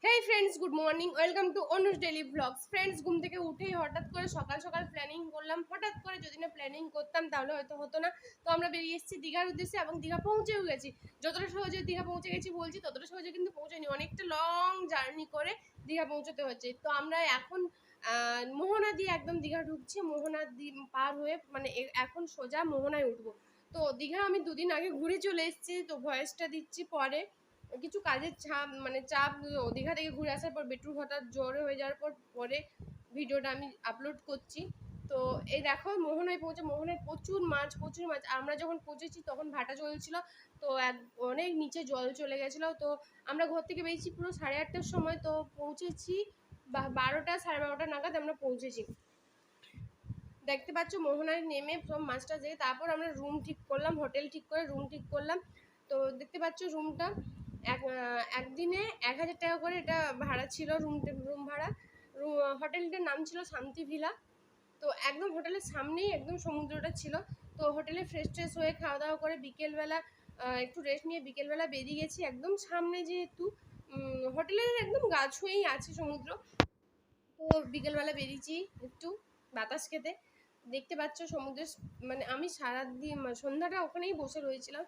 Hey friends, good morning, welcome to Anuj daily blogs. Friends, ঘুম থেকে উঠেই হঠাৎ করে সকাল সকাল প্ল্যানিং করলাম। হঠাৎ করে যদি না প্ল্যানিং করতাম তাহলে হয়তো হতো না। তো আমরা বেরিয়ে এসেছি দীঘার উদ্দেশ্যে এবং দীঘা পৌঁছেও গেছি। যতটা সহজে দীঘা পৌঁছে গেছি বলছি, ততটা সহজে কিন্তু পৌঁছায়নি। অনেকটা লং জার্নি করে দীঘা পৌঁছতে হচ্ছে। তো আমরা এখন মোহনা দিয়ে একদম দীঘা ঢুকছি। মোহনা পার হয়ে মানে এখন সোজা মোহনায় উঠবো। তো দীঘা আমি দুদিন আগে ঘুরে চলে এসেছি, তো ভয়েসটা দিচ্ছি পরে। কিছু কাজের চাপ দীঘা থেকে ঘুরে আসার পর বেটুর হঠাৎ জ্বর হয়ে যাওয়ার পরে ভিডিওটা আমি আপলোড করছি। তো এই দেখো মোহনায় মোহনায় প্রচুর মাছ। আমরা যখন পৌঁছেছি তখন ভাটা চলছিল। তো অনেক নিচে জল চলে গেছিলো। তো আমরা ঘর থেকে বেরিয়েছি পুরো 8:30টার সময়। তো পৌঁছেছি 12টা 12:30 নাগাদ আমরা পৌঁছেছি। দেখতে পাচ্ছ মোহনায় নেমে সব মাছটা যেয়ে তারপর আমরা রুম ঠিক করলাম, হোটেল ঠিক করে রুম ঠিক করলাম। তো দেখতে পাচ্ছ রুমটা একদিনে 1000 টাকা করে এটা ভাড়া ছিল। রুম ভাড়া। হোটেলটার নাম ছিল শান্তি ভিলা। তো একদম হোটেলের সামনেই একদম সমুদ্রটা ছিল। তো হোটেলে ফ্রেশ হয়ে খাওয়া দাওয়া করে বিকেলবেলা একটু রেস্ট নিয়ে বিকেলবেলা বেরিয়ে গেছি। একদম সামনে যেহেতু হোটেলের একদম গা ছুঁয়েই আছে সমুদ্র। তো বিকেলবেলা বেরিয়েছি একটু বাতাস খেতে। দেখতে পাচ্ছ সমুদ্রের মানে আমি সারাদিন সন্ধ্যাটা ওখানেই বসে রয়েছিলাম।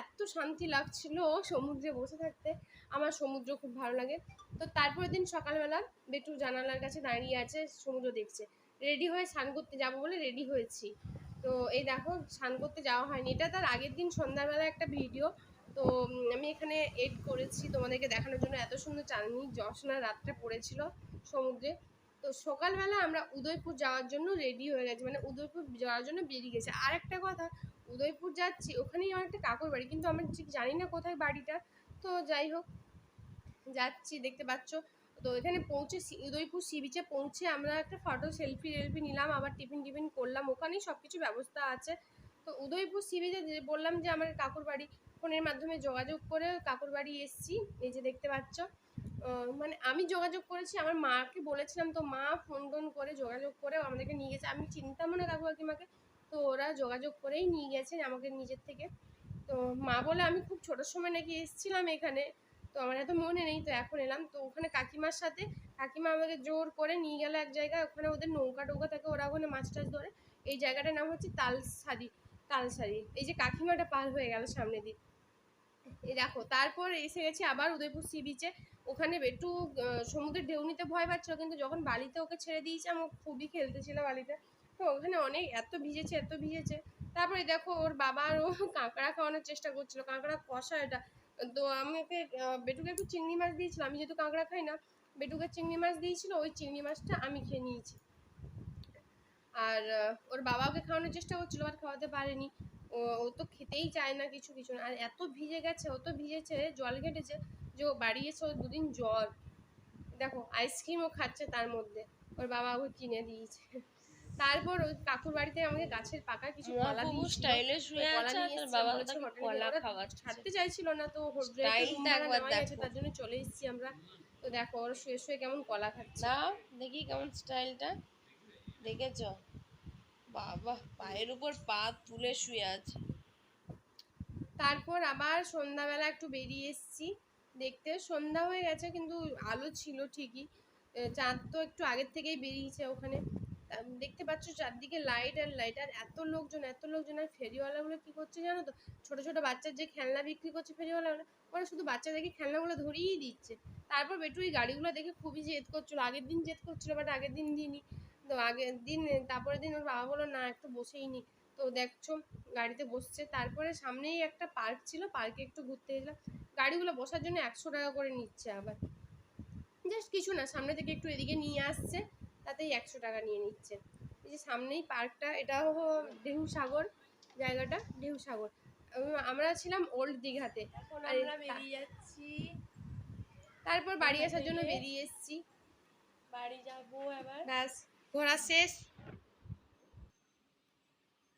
এত শান্তি লাগছিল সমুদ্রে বসে থাকতে। আমার সমুদ্র খুব ভালো লাগে। তো তারপরের দিন সকালবেলা বেটু জানালার কাছে দাঁড়িয়ে আছে, সমুদ্র দেখছে। রেডি হয়ে স্নান করতে যাবো বলে রেডি হয়েছি। তো এই দেখো স্নান করতে যাওয়া হয়নি, এটা তার আগের দিন সন্ধ্যাবেলা একটা ভিডিও। তো আমি এখানে এড করেছি তোমাদেরকে দেখানোর জন্য। এত সুন্দর চাঁদনি জ্যোৎস্না রাতটা পড়েছিল সমুদ্রে। তো সকালবেলা আমরা উদয়পুর যাওয়ার জন্য রেডি হয়ে গেছি, মানে উদয়পুর যাওয়ার জন্য বেরিয়ে গেছে। আর একটা কথা, উদয়পুর যাচ্ছি ওখানেই আমার একটা কাকুর বাড়ি, কিন্তু আমি ঠিক জানি না কোথায় বাড়িটা। তো যাই হোক যাচ্ছি, দেখতে পাচ্ছ। তো এখানে পৌঁছে উদয়পুর সি বিচে পৌঁছে আমরা একটা ফটো সেলফি নিলাম, আবার টিফিন করলাম। ওখানেই সব কিছু ব্যবস্থা আছে। তো উদয়পুর সি বিচে বললাম যে আমার কাকুর বাড়ি, ফোনের মাধ্যমে যোগাযোগ করে কাকুর বাড়ি এসেছি। এই যে দেখতে পাচ্ছ, মানে আমি যোগাযোগ করেছি, আমার মাকে বলেছিলাম। তো মা ফোন করে যোগাযোগ করে আমাদেরকে নিয়ে গেছে। আমি চিনতামও না কাকু কাকিমাকে। তো ওরা যোগাযোগ করেই নিয়ে গেছেন আমাকে নিজের থেকে। তো মা বলে আমি খুব ছোটোর সময় নাকি এসেছিলাম এখানে। তো আমার এত মনে নেই, তো এখন এলাম। তো ওখানে কাকিমার সাথে কাকিমা আমাকে জোর করে নিয়ে গেল এক জায়গায়। ওখানে ওদের নৌকা টৌকা থাকে, ওরা ওখানে মাছ টাছ ধরে। এই জায়গাটার নাম হচ্ছে তালসারি। এই যে কাকিমাটা পার হয়ে গেল সামনে দিয়ে। এই দেখো তারপর এসে গেছি আবার উদয়পুর সি বিচে। ওখানে একটু সমুদ্রের ঢেউ নিতে ভয় পাচ্ছিল, কিন্তু যখন বালিতে ওকে ছেড়ে দিয়েছে আমার খুবই খেলতেছিল বালিতে। তো ওখানে এত ভিজেছে। তারপরে দেখো ওর বাবা আর ও কাঁকড়া খাওয়ানোর চেষ্টা করছিল, কাঁকড়া কষা এটা। তো আমি ওকে বেটুকে একটু চিংড়ি মাছ দিয়েছিলাম, আমি যেহেতু কাঁকড়া খাই না। বেটুকে চিংড়ি মাছ দিয়েছিল, ওই চিংড়ি মাছটা আমি খেয়ে নিয়েছি। আর ওর বাবা ওকে খাওয়ানোর চেষ্টা করছিল, আর খাওয়াতে পারেনি। ও তো খেতেই চায় না কিছু না। আর এত ভিজে গেছে, ও তো ভিজেছে, জল ঘেটেছে, যে ও বাড়ি এসে ওর 2 দিন জ্বর। দেখো আইসক্রিমও খাচ্ছে তার মধ্যে, ওর বাবা ওকে কিনে দিয়েছে। তারপর ওই কাকুর বাড়িতে আমাকে গাছের পাকা কিছু কলা দিয়েছিল। কলা নিয়ে এসেছি, বলেছে হোটেলে ওরা ছাড়তে চাইছিল না। তো নেওয়াই আছে, তার জন্য চলে এসেছি আমরা। তো দেখো ওর শুয়ে কেমন কলা খাচ্ছে। দেখি কেমন স্টাইলটা দেখেছ? বাবা, পায়ের উপর পা তুলে শুয়ে আছে। তারপর আবার সন্ধ্যাবেলা একটু বেরিয়ে এসেছি দেখতে। সন্ধ্যা হয়ে গেছে কিন্তু আলো ছিল ঠিকই। চাঁদ তো একটু আগের থেকেই বেরিয়েছে ওখানে। দেখতে পাচ্ছ চারদিকে লাইট আর লাইট। আর এত লোকজন। আর ফেরিওয়ালাগুলো কী করছে জানো তো? ছোটো ছোটো বাচ্চার যে খেলনা বিক্রি করছে ফেরিওয়ালাগুলো, ওরা শুধু বাচ্চাদেরকে খেলনাগুলো ধরিয়েই দিচ্ছে। তারপর বেটু এই গাড়িগুলো দেখে খুবই জেদ করছিলো। আগের দিন জেদ করছিলো, বাট আগের দিন দিইনি। তো আগের দিন তারপরের দিন ওর বাবা বললো না, একটু বসেই নি। তো দেখছো গাড়িতে বসছে। তারপরে সামনেই একটা পার্ক ছিল, পার্কে একটু ঘুরতে গেলাম। গাড়িগুলো বসার জন্য 100 টাকা করে নিচ্ছে। আবার জাস্ট কিছু না, সামনে থেকে একটু এদিকে নিয়ে আসছে, তাতেই 100 টাকা নিয়ে নিচ্ছে। এই যে সামনেই পার্কটা, এটা ঢেউসাগর। জায়গাটা ঢেউসাগর। আমরা ছিলাম ওল্ড দীঘাতে। এখন আমরা বেরিয়ে যাচ্ছি, তারপর বাড়ি আসার জন্য বেরিয়ে এসেছি। বাড়ি যাবো এবার। ব্যাস, ঘোরা শেষ।